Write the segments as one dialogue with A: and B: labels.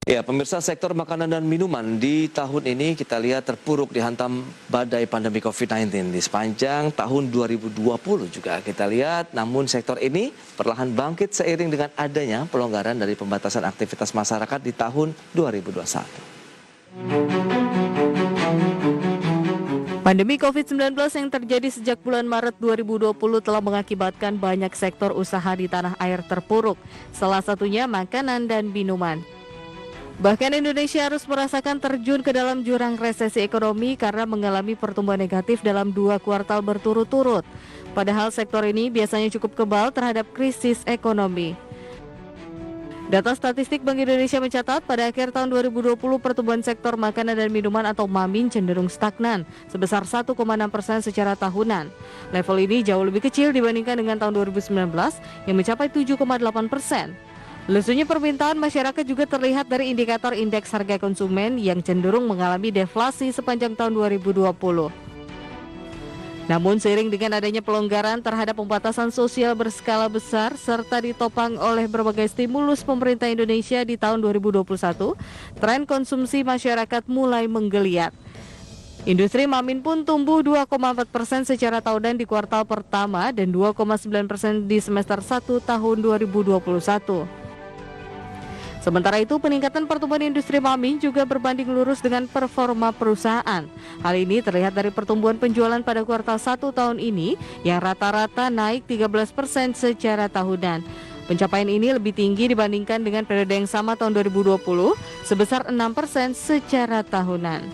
A: Ya, pemirsa, sektor makanan dan minuman di tahun ini kita lihat terpuruk dihantam badai pandemi COVID-19. Di sepanjang tahun 2020 juga kita lihat, namun sektor ini perlahan bangkit seiring dengan adanya pelonggaran dari pembatasan aktivitas masyarakat di tahun 2021.
B: Pandemi COVID-19 yang terjadi sejak bulan Maret 2020 telah mengakibatkan banyak sektor usaha di tanah air terpuruk, salah satunya makanan dan minuman. Bahkan Indonesia harus merasakan terjun ke dalam jurang resesi ekonomi karena mengalami pertumbuhan negatif dalam 2 kuartal berturut-turut. Padahal sektor ini biasanya cukup kebal terhadap krisis ekonomi. Data statistik Bank Indonesia mencatat pada akhir tahun 2020 pertumbuhan sektor makanan dan minuman atau MAMIN cenderung stagnan sebesar 1,6% secara tahunan. Level ini jauh lebih kecil dibandingkan dengan tahun 2019 yang mencapai 7,8%. Lesunya permintaan masyarakat juga terlihat dari indikator indeks harga konsumen yang cenderung mengalami deflasi sepanjang tahun 2020. Namun seiring dengan adanya pelonggaran terhadap pembatasan sosial berskala besar serta ditopang oleh berbagai stimulus pemerintah Indonesia di tahun 2021, tren konsumsi masyarakat mulai menggeliat. Industri MAMIN pun tumbuh 2,4% secara tahunan di kuartal pertama dan 2,9% di semester 1 tahun 2021. Sementara itu, peningkatan pertumbuhan industri MAMIN juga berbanding lurus dengan performa perusahaan. Hal ini terlihat dari pertumbuhan penjualan pada kuartal 1 tahun ini yang rata-rata naik 13% secara tahunan. Pencapaian ini lebih tinggi dibandingkan dengan periode yang sama tahun 2020 sebesar 6% secara tahunan.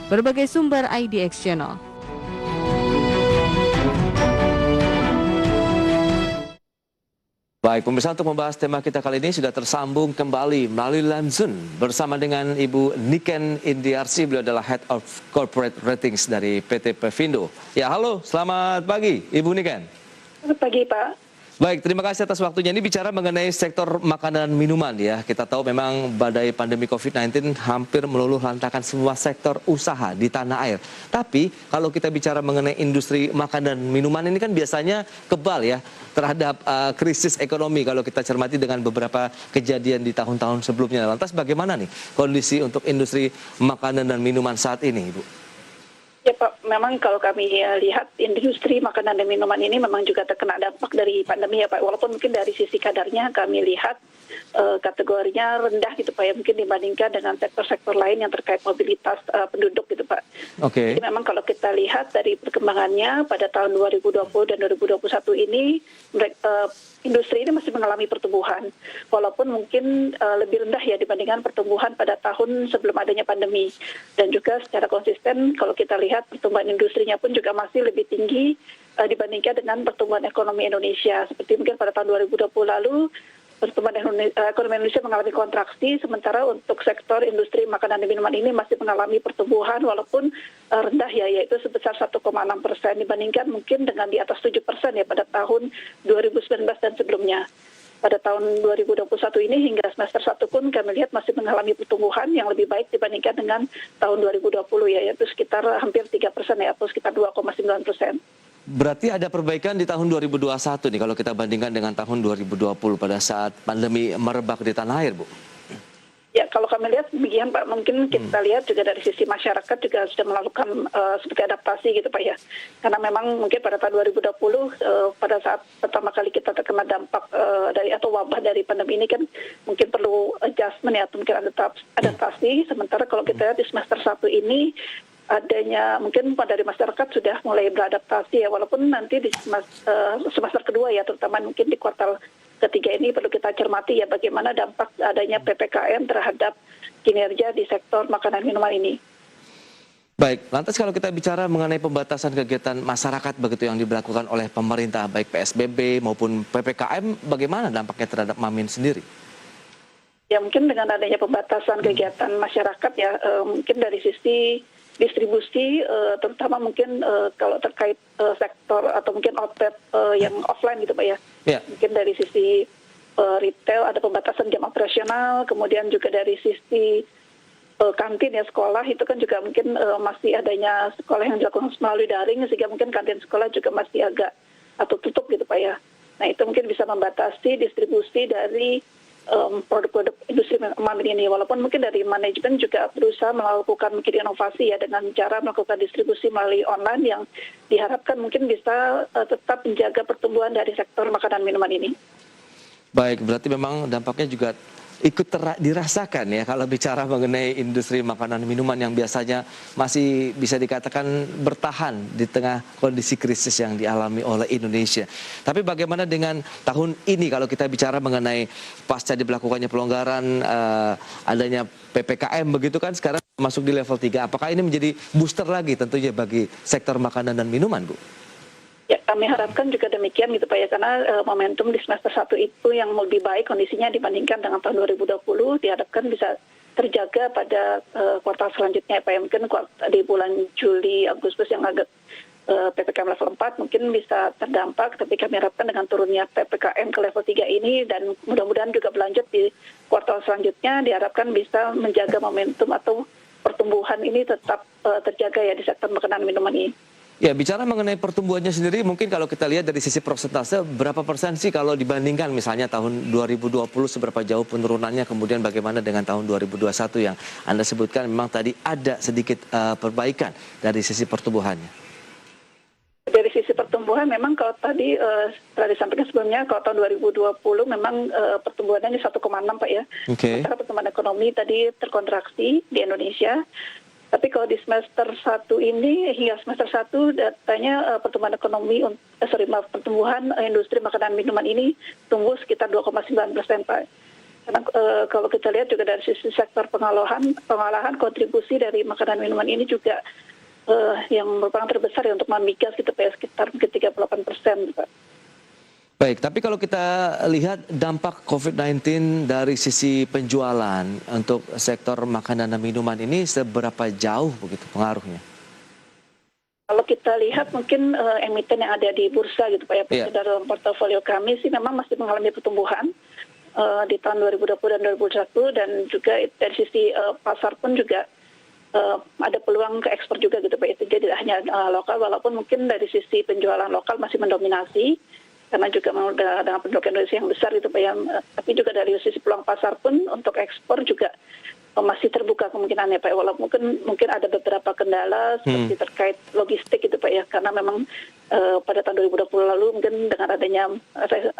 B: Berbagai sumber IDX Channel.
A: Baik, pemirsa, untuk membahas tema kita kali ini sudah tersambung kembali melalui line Zoom bersama dengan Ibu Niken Indiarsi. Beliau adalah Head of Corporate Ratings dari PT Pevindo. Ya, halo, selamat pagi Ibu Niken.
C: Selamat pagi, Pak.
A: Baik, terima kasih atas waktunya. Ini bicara mengenai sektor makanan dan minuman ya. Kita tahu memang badai pandemi COVID-19 hampir meluluh lantakan semua sektor usaha di tanah air. Tapi kalau kita bicara mengenai industri makanan dan minuman ini kan biasanya kebal ya terhadap krisis ekonomi kalau kita cermati dengan beberapa kejadian di tahun-tahun sebelumnya. Lantas bagaimana nih kondisi untuk industri makanan dan minuman saat ini, Ibu?
C: Ya Pak, memang kalau kami lihat industri makanan dan minuman ini memang juga terkena dampak dari pandemi ya Pak. Walaupun mungkin dari sisi kadarnya kami lihat kategorinya rendah gitu Pak ya, mungkin dibandingkan dengan sektor-sektor lain yang terkait mobilitas penduduk gitu Pak.
A: Oke.
C: Jadi memang kalau kita lihat dari perkembangannya pada tahun 2020 dan 2021 ini industri ini masih mengalami pertumbuhan, walaupun mungkin lebih rendah ya dibandingkan pertumbuhan pada tahun sebelum adanya pandemi. Dan juga secara konsisten kalau kita lihat pertumbuhan industrinya pun juga masih lebih tinggi dibandingkan dengan pertumbuhan ekonomi Indonesia. Seperti mungkin pada tahun 2020 lalu pertumbuhan ekonomi Indonesia mengalami kontraksi, sementara untuk sektor industri makanan dan minuman ini masih mengalami pertumbuhan walaupun rendah ya, yaitu sebesar 1,6% dibandingkan mungkin dengan di atas 7% ya pada tahun 2019 dan sebelumnya. Pada tahun 2021 ini hingga semester 1 pun kami lihat masih mengalami pertumbuhan yang lebih baik dibandingkan dengan tahun 2020 ya, yaitu sekitar hampir 3% ya, atau sekitar 2,9%.
A: Berarti ada perbaikan di tahun 2021 nih kalau kita bandingkan dengan tahun 2020 pada saat pandemi merebak di tanah air, Bu?
C: Ya, kalau kami lihat demikian Pak, mungkin kita lihat juga dari sisi masyarakat juga sudah melakukan seperti adaptasi gitu Pak ya. Karena memang mungkin pada tahun 2020 pada saat pertama kali kita terkena dampak dari atau wabah dari pandemi ini kan mungkin perlu adjustment ya, atau mungkin adaptasi. Sementara kalau kita lihat di semester 1 ini adanya mungkin dari masyarakat sudah mulai beradaptasi ya, walaupun nanti di semester kedua ya, terutama mungkin di kuartal ketiga ini perlu kita cermati ya bagaimana dampak adanya PPKM terhadap kinerja di sektor makanan minuman ini.
A: Baik, lantas kalau kita bicara mengenai pembatasan kegiatan masyarakat begitu yang diberlakukan oleh pemerintah baik PSBB maupun PPKM, bagaimana dampaknya terhadap MAMIN sendiri?
C: Ya mungkin dengan adanya pembatasan kegiatan masyarakat ya, mungkin dari sisi distribusi, terutama mungkin kalau terkait sektor atau mungkin outlet yang offline gitu Pak ya. Yeah. Mungkin dari sisi retail ada pembatasan jam operasional, kemudian juga dari sisi kantin ya sekolah itu kan juga mungkin masih adanya sekolah yang dilakukan melalui daring sehingga mungkin kantin sekolah juga masih agak atau tutup gitu Pak ya. Nah itu mungkin bisa membatasi distribusi dari produk-produk industri minuman ini. Walaupun mungkin dari manajemen juga berusaha melakukan mungkin inovasi ya dengan cara melakukan distribusi melalui online yang diharapkan mungkin bisa tetap menjaga pertumbuhan dari sektor makanan minuman ini.
A: Baik, berarti memang dampaknya juga ikut dirasakan ya kalau bicara mengenai industri makanan minuman yang biasanya masih bisa dikatakan bertahan di tengah kondisi krisis yang dialami oleh Indonesia. Tapi bagaimana dengan tahun ini kalau kita bicara mengenai pasca diberlakukannya pelonggaran, adanya PPKM begitu kan sekarang masuk di level 3. Apakah ini menjadi booster lagi tentunya bagi sektor makanan dan minuman, Bu?
C: Ya, kami harapkan juga demikian gitu Pak ya, karena momentum di semester 1 itu yang lebih baik kondisinya dibandingkan dengan tahun 2020 diharapkan bisa terjaga pada kuartal selanjutnya Pak ya. Mungkin di bulan Juli, Agustus yang agak PPKM level 4 mungkin bisa terdampak, tapi kami harapkan dengan turunnya PPKM ke level 3 ini dan mudah-mudahan juga berlanjut di kuartal selanjutnya diharapkan bisa menjaga momentum atau pertumbuhan ini tetap terjaga ya di sektor makanan minuman ini.
A: Ya, bicara mengenai pertumbuhannya sendiri, mungkin kalau kita lihat dari sisi persentase, berapa persen sih kalau dibandingkan misalnya tahun 2020 seberapa jauh penurunannya, kemudian bagaimana dengan tahun 2021 yang Anda sebutkan memang tadi ada sedikit perbaikan dari sisi pertumbuhannya?
C: Dari sisi pertumbuhan memang kalau tadi telah disampaikan sebelumnya, kalau tahun 2020 memang pertumbuhannya 1,6 Pak ya.
A: Oke.
C: Sementara pertumbuhan ekonomi tadi terkontraksi di Indonesia. Tapi kalau di semester 1 ini hingga semester 1 datanya pertumbuhan ekonomi, pertumbuhan industri makanan minuman ini tumbuh sekitar 2,9% Pak. Karena kalau kita lihat juga dari sisi sektor pengolahan kontribusi dari makanan minuman ini juga yang merupakan terbesar ya untuk memigas gitu Pak, sekitar 38% Pak.
A: Baik, tapi kalau kita lihat dampak COVID-19 dari sisi penjualan untuk sektor makanan dan minuman ini seberapa jauh begitu pengaruhnya?
C: Kalau kita lihat mungkin emiten yang ada di bursa gitu Pak ya, dalam portofolio kami sih memang masih mengalami pertumbuhan di tahun 2020 dan 2021 dan juga dari sisi pasar pun juga ada peluang ke ekspor juga gitu Pak. Itu jadi hanya lokal walaupun mungkin dari sisi penjualan lokal masih mendominasi. Karena juga dengan penduduk Indonesia yang besar gitu Pak ya, tapi juga dari sisi peluang pasar pun untuk ekspor juga masih terbuka kemungkinannya Pak, walaupun mungkin ada beberapa kendala seperti terkait logistik gitu Pak ya, karena memang pada tahun 2020 lalu mungkin dengan adanya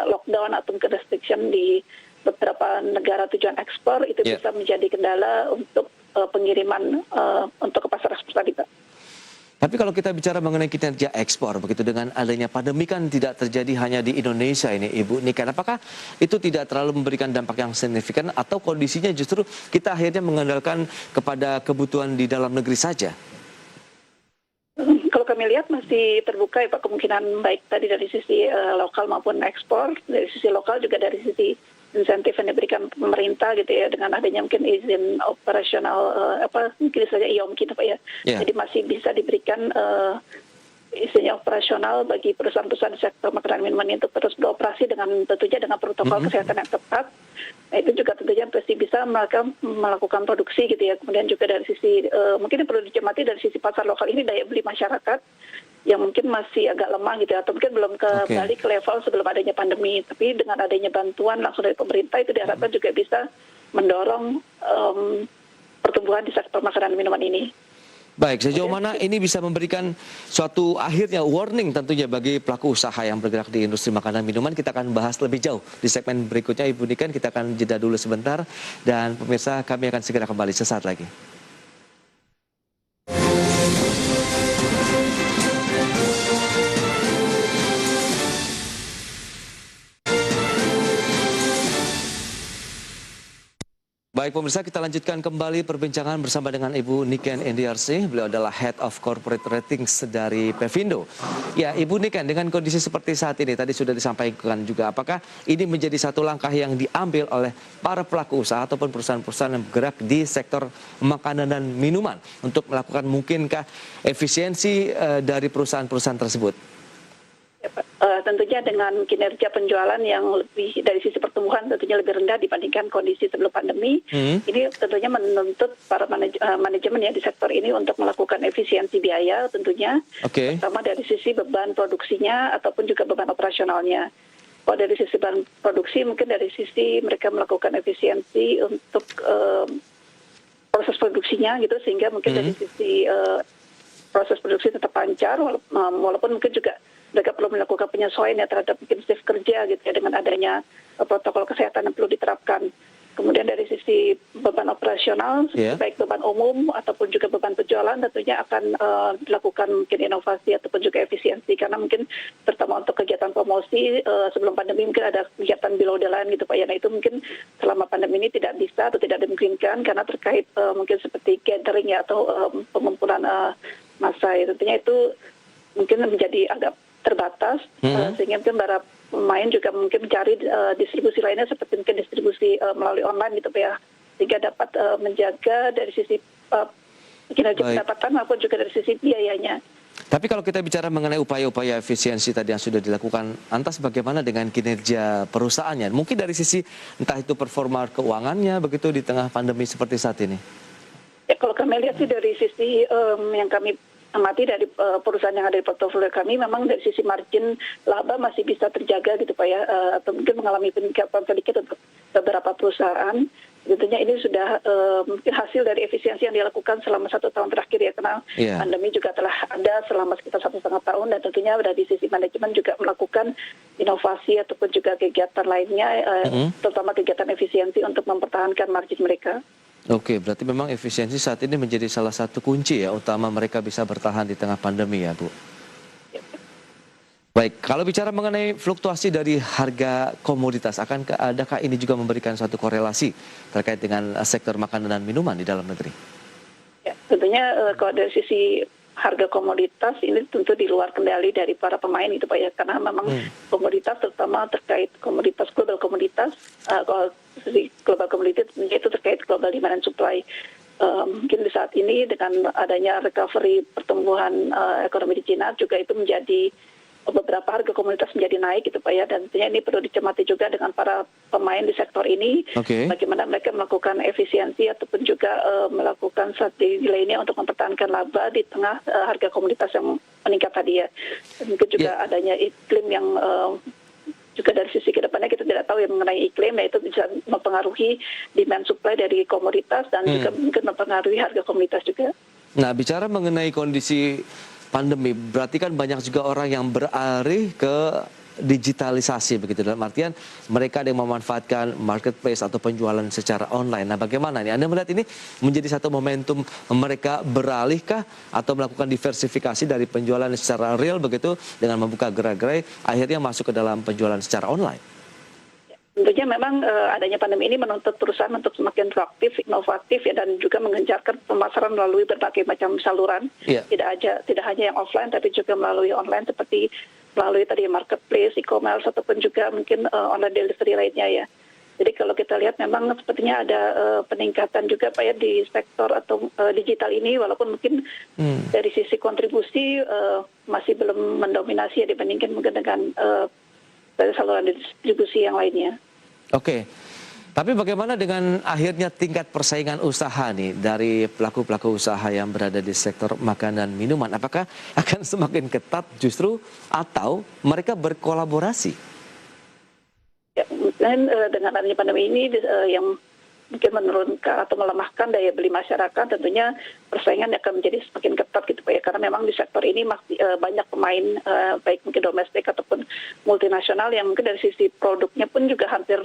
C: lockdown atau restriction di beberapa negara tujuan ekspor itu bisa menjadi kendala untuk pengiriman untuk ke pasar ekspor tadi Pak.
A: Tapi kalau kita bicara mengenai kinerja ekspor, begitu dengan adanya pandemi kan tidak terjadi hanya di Indonesia ini, Ibu Niken. Apakah itu tidak terlalu memberikan dampak yang signifikan atau kondisinya justru kita akhirnya mengandalkan kepada kebutuhan di dalam negeri saja?
C: Kalau kami lihat masih terbuka ya Pak, kemungkinan baik tadi dari sisi lokal maupun ekspor, dari sisi lokal juga dari sisi insentif yang diberikan pemerintah gitu ya, dengan adanya mungkin izin operasional mungkin saja IOM gitu Pak ya. Jadi masih bisa diberikan izin operasional bagi perusahaan-perusahaan sektor makanan minuman itu terus beroperasi dengan tentunya dengan protokol kesehatan yang tepat. Nah, itu juga tentunya pasti bisa melakukan produksi gitu ya. Kemudian juga dari sisi mungkin yang perlu dicermati dari sisi pasar lokal ini daya beli masyarakat yang mungkin masih agak lemah gitu ya, atau mungkin belum kembali ke level sebelum adanya pandemi. Tapi dengan adanya bantuan langsung dari pemerintah itu diharapkan juga bisa mendorong pertumbuhan di sektor makanan minuman ini.
A: Baik, sejauh mana ini bisa memberikan suatu akhirnya warning tentunya bagi pelaku usaha yang bergerak di industri makanan minuman. Kita akan bahas lebih jauh di segmen berikutnya, Ibu Niken. Kita akan jeda dulu sebentar dan pemirsa kami akan segera kembali sesaat lagi. Baik pemirsa, kita lanjutkan kembali perbincangan bersama dengan Ibu Niken Indiarsyih. Beliau adalah Head of Corporate Ratings dari Pevindo. Ya, Ibu Niken, dengan kondisi seperti saat ini, tadi sudah disampaikan juga, apakah ini menjadi satu langkah yang diambil oleh para pelaku usaha ataupun perusahaan-perusahaan yang bergerak di sektor makanan dan minuman untuk melakukan mungkinkah efisiensi dari perusahaan-perusahaan tersebut?
C: Ya, Pak. Tentunya dengan kinerja penjualan yang lebih dari sisi pertumbuhan tentunya lebih rendah dibandingkan kondisi sebelum pandemi, ini tentunya menuntut para manajemen ya di sektor ini untuk melakukan efisiensi biaya tentunya, terutama dari sisi beban produksinya ataupun juga beban operasionalnya. Kalau dari sisi bahan produksi, mungkin dari sisi mereka melakukan efisiensi untuk proses produksinya gitu, sehingga mungkin dari sisi proses produksi tetap lancar, walaupun mungkin juga mereka perlu melakukan penyesuaian ya terhadap mungkin shift kerja gitu ya, dengan adanya protokol kesehatan yang perlu diterapkan. Kemudian dari sisi beban operasional, baik beban umum ataupun juga beban penjualan, tentunya akan dilakukan mungkin inovasi ataupun juga efisiensi, karena mungkin terutama untuk kegiatan promosi sebelum pandemi mungkin ada kegiatan below the line gitu Pak ya. Nah itu mungkin selama pandemi ini tidak bisa atau tidak dimungkinkan karena terkait mungkin seperti gathering ya atau pengumpulan massa ya. Tentunya itu mungkin menjadi agak terbatas, sehingga mungkin para pemain juga mungkin mencari distribusi lainnya seperti mungkin distribusi melalui online gitu Pak ya, sehingga dapat menjaga dari sisi kinerja pendapatan maupun juga dari sisi biayanya.
A: Tapi kalau kita bicara mengenai upaya-upaya efisiensi tadi yang sudah dilakukan, lantas bagaimana dengan kinerja perusahaannya? Mungkin dari sisi entah itu performa keuangannya begitu di tengah pandemi seperti saat ini?
C: Ya kalau kami lihat sih dari sisi yang kami amati dari perusahaan yang ada di portofolio kami, memang dari sisi margin laba masih bisa terjaga gitu Pak ya, atau mungkin mengalami peningkatan sedikit untuk beberapa perusahaan. Tentunya ini sudah mungkin hasil dari efisiensi yang dilakukan selama 1 tahun terakhir ya, karena pandemi juga telah ada selama sekitar 1,5 tahun, dan tentunya dari sisi manajemen juga melakukan inovasi ataupun juga kegiatan lainnya, terutama kegiatan efisiensi untuk mempertahankan margin mereka.
A: Oke, berarti memang efisiensi saat ini menjadi salah satu kunci ya utama mereka bisa bertahan di tengah pandemi ya Bu. Baik, kalau bicara mengenai fluktuasi dari harga komoditas, adakah ini juga memberikan suatu korelasi terkait dengan sektor makanan dan minuman di dalam negeri?
C: Ya, tentunya kalau dari sisi harga komoditas ini tentu di luar kendali dari para pemain gitu Pak ya, karena memang komoditas terutama terkait komoditas global komoditas, kalau sisi global komoditas itu terkait global demand and supply. Mungkin di saat ini dengan adanya recovery pertumbuhan ekonomi di Cina juga itu menjadi beberapa harga komoditas menjadi naik gitu Pak ya, dan tentunya ini perlu dicermati juga dengan para pemain di sektor ini, bagaimana mereka melakukan efisiensi ataupun juga melakukan strategi lainnya untuk mempertahankan laba di tengah harga komoditas yang meningkat tadi ya. Dan mungkin juga adanya iklim yang juga dari sisi kedepannya kita tidak tahu ya mengenai iklim, ya itu bisa mempengaruhi demand supply dari komoditas dan juga mungkin mempengaruhi harga komoditas juga.
A: Nah, bicara mengenai kondisi pandemi, berarti kan banyak juga orang yang beralih ke digitalisasi begitu, dalam artian mereka ada yang memanfaatkan marketplace atau penjualan secara online. Nah, bagaimana nih Anda melihat ini menjadi satu momentum mereka beralihkah atau melakukan diversifikasi dari penjualan secara real begitu dengan membuka gerai-gerai akhirnya masuk ke dalam penjualan secara online?
C: Tentunya memang adanya pandemi ini menuntut perusahaan untuk semakin proaktif, inovatif ya, dan juga menggencarkan pemasaran melalui berbagai macam saluran. Tidak hanya yang offline tapi juga melalui online seperti melalui tadi marketplace, e-commerce ataupun juga mungkin online delivery lainnya ya. Jadi kalau kita lihat memang sepertinya ada peningkatan juga Pak ya di sektor atau digital ini, walaupun mungkin dari sisi kontribusi masih belum mendominasi ya dibandingkan mungkin dengan dari saluran distribusi yang lainnya.
A: Oke, tapi bagaimana dengan akhirnya tingkat persaingan usaha nih dari pelaku-pelaku usaha yang berada di sektor makanan dan minuman? Apakah akan semakin ketat justru atau mereka berkolaborasi?
C: Ya, dan dengan adanya pandemi ini yang mungkin menurunkan atau melemahkan daya beli masyarakat, tentunya persaingan akan menjadi semakin ketat gitu Pak ya, karena memang di sektor ini masih banyak pemain baik mungkin domestik ataupun multinasional yang mungkin dari sisi produknya pun juga hampir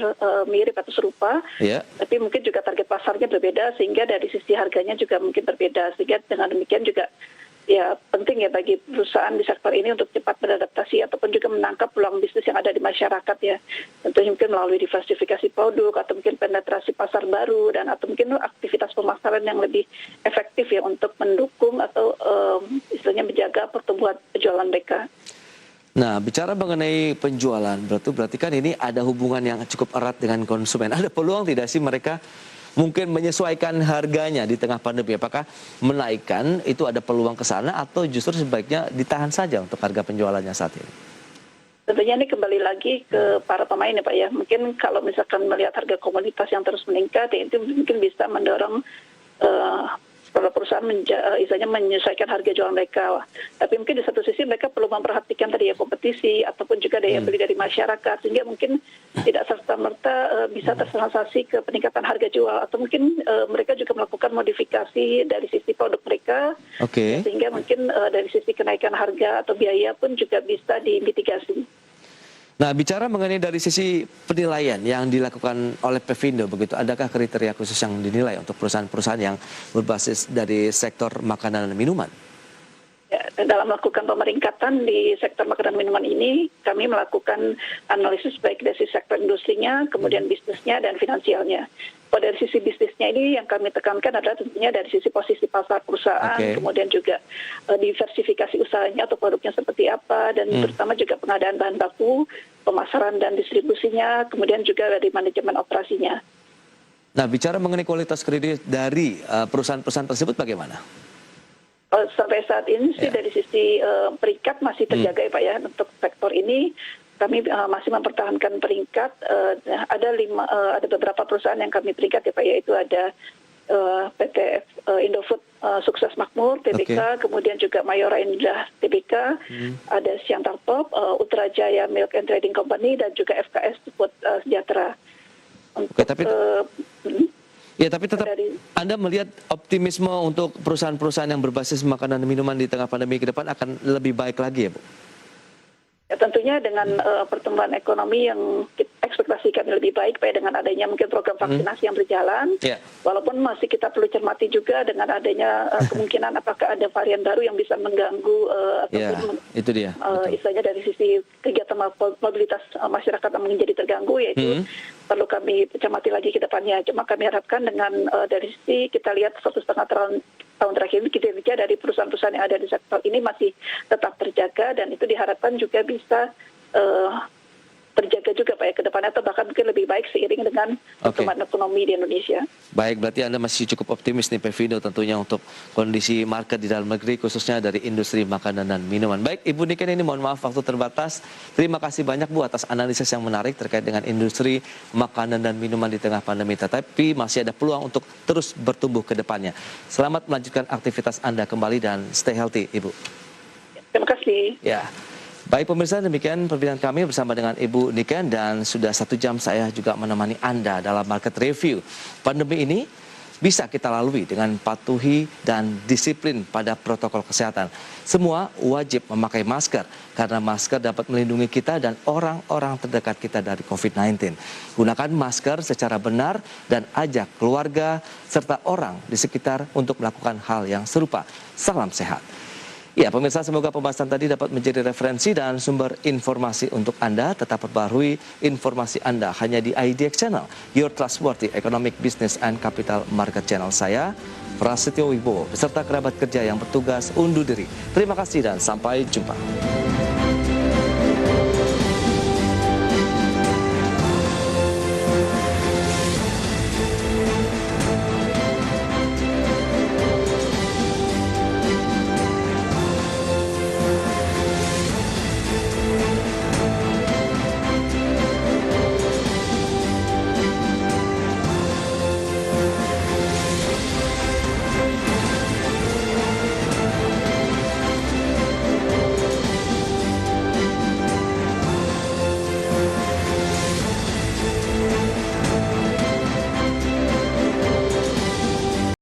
C: mirip atau serupa, tapi mungkin juga target pasarnya berbeda sehingga dari sisi harganya juga mungkin berbeda, sehingga dengan demikian juga ya penting ya bagi perusahaan di sektor ini untuk cepat beradaptasi ataupun juga menangkap peluang bisnis yang ada di masyarakat ya. Tentunya mungkin melalui diversifikasi produk atau mungkin penetrasi pasar baru dan atau mungkin aktivitas pemasaran yang lebih efektif ya untuk mendukung atau istilahnya menjaga pertumbuhan penjualan mereka.
A: Nah, bicara mengenai penjualan, berarti kan ini ada hubungan yang cukup erat dengan konsumen. Ada peluang tidak sih mereka mungkin menyesuaikan harganya di tengah pandemi? Apakah menaikkan itu ada peluang ke sana atau justru sebaiknya ditahan saja untuk harga penjualannya saat ini?
C: Tentunya ini kembali lagi ke para pemain ya Pak ya. Mungkin kalau misalkan melihat harga komoditas yang terus meningkat, ya itu mungkin bisa mendorong Kalau perusahaan istilahnya menyesuaikan harga jual mereka. Tapi mungkin di satu sisi mereka perlu memperhatikan tadi ya kompetisi ataupun juga daya beli dari masyarakat, sehingga mungkin tidak serta-merta bisa tersansasi ke peningkatan harga jual, atau mungkin mereka juga melakukan modifikasi dari sisi produk mereka, sehingga mungkin dari sisi kenaikan harga atau biaya pun juga bisa dimitigasi.
A: Nah, bicara mengenai dari sisi penilaian yang dilakukan oleh Pevindo begitu, adakah kriteria khusus yang dinilai untuk perusahaan-perusahaan yang berbasis dari sektor makanan dan minuman?
C: Ya, dalam melakukan pemeringkatan di sektor makanan minuman ini, kami melakukan analisis baik dari sisi sektor industrinya, kemudian bisnisnya dan finansialnya. Pada dari sisi bisnisnya ini yang kami tekankan adalah tentunya dari sisi posisi pasar perusahaan, kemudian juga diversifikasi usahanya atau produknya seperti apa, dan terutama juga pengadaan bahan baku, pemasaran dan distribusinya, kemudian juga dari manajemen operasinya.
A: Nah, bicara mengenai kualitas kredit dari perusahaan-perusahaan tersebut bagaimana?
C: Sampai saat ini sih dari sisi peringkat masih terjaga ya Pak ya, untuk sektor ini. Kami masih mempertahankan peringkat. Ada beberapa perusahaan yang kami peringkat ya Pak, yaitu ada PT Indofood Sukses Makmur Tbk, kemudian juga Mayora Indah Tbk, ada Siantar Top, Utrajaya Milk and Trading Company, dan juga FKS Food Sejahtera.
A: Tapi tetap Anda melihat optimisme untuk perusahaan-perusahaan yang berbasis makanan dan minuman di tengah pandemi ke depan akan lebih baik lagi ya Bu?
C: Ya, tentunya dengan pertumbuhan ekonomi yang ekspektasikan lebih baik, Pak, dengan adanya mungkin program vaksinasi yang berjalan, walaupun masih kita perlu cermati juga dengan adanya kemungkinan apakah ada varian baru yang bisa mengganggu ataupun
A: itu dia.
C: Istilahnya dari sisi kegiatan mobilitas masyarakat yang menjadi terganggu, yaitu perlu kami cermati lagi ke depannya. Cuma kami harapkan dengan dari sisi kita lihat 1,5 tahun terakhir ini kinerja dari perusahaan-perusahaan yang ada di sektor ini masih tetap terjaga, dan itu diharapkan juga bisa terjaga juga Pak ya ke depannya, atau bahkan mungkin lebih baik seiring dengan pertumbuhan ekonomi di Indonesia. Baik,
A: berarti Anda masih cukup optimis nih Pevindo tentunya untuk kondisi market di dalam negeri khususnya dari industri makanan dan minuman. Baik, Ibu Niken, ini mohon maaf waktu terbatas. Terima kasih banyak Bu atas analisis yang menarik terkait dengan industri makanan dan minuman di tengah pandemi. Tetapi masih ada peluang untuk terus bertumbuh ke depannya. Selamat melanjutkan aktivitas Anda kembali dan stay healthy, Ibu.
C: Terima kasih.
A: Ya. Baik pemirsa, demikian perbincangan kami bersama dengan Ibu Niken, dan sudah 1 jam saya juga menemani Anda dalam market review. Pandemi ini bisa kita lalui dengan patuhi dan disiplin pada protokol kesehatan. Semua wajib memakai masker karena masker dapat melindungi kita dan orang-orang terdekat kita dari COVID-19. Gunakan masker secara benar dan ajak keluarga serta orang di sekitar untuk melakukan hal yang serupa. Salam sehat. Ya pemirsa, semoga pembahasan tadi dapat menjadi referensi dan sumber informasi untuk Anda. Tetap perbarui informasi Anda hanya di IDX Channel, your trustworthy economic business and capital market channel. Saya, Prasetyo Wibowo, beserta kerabat kerja yang bertugas undur diri. Terima kasih dan sampai jumpa.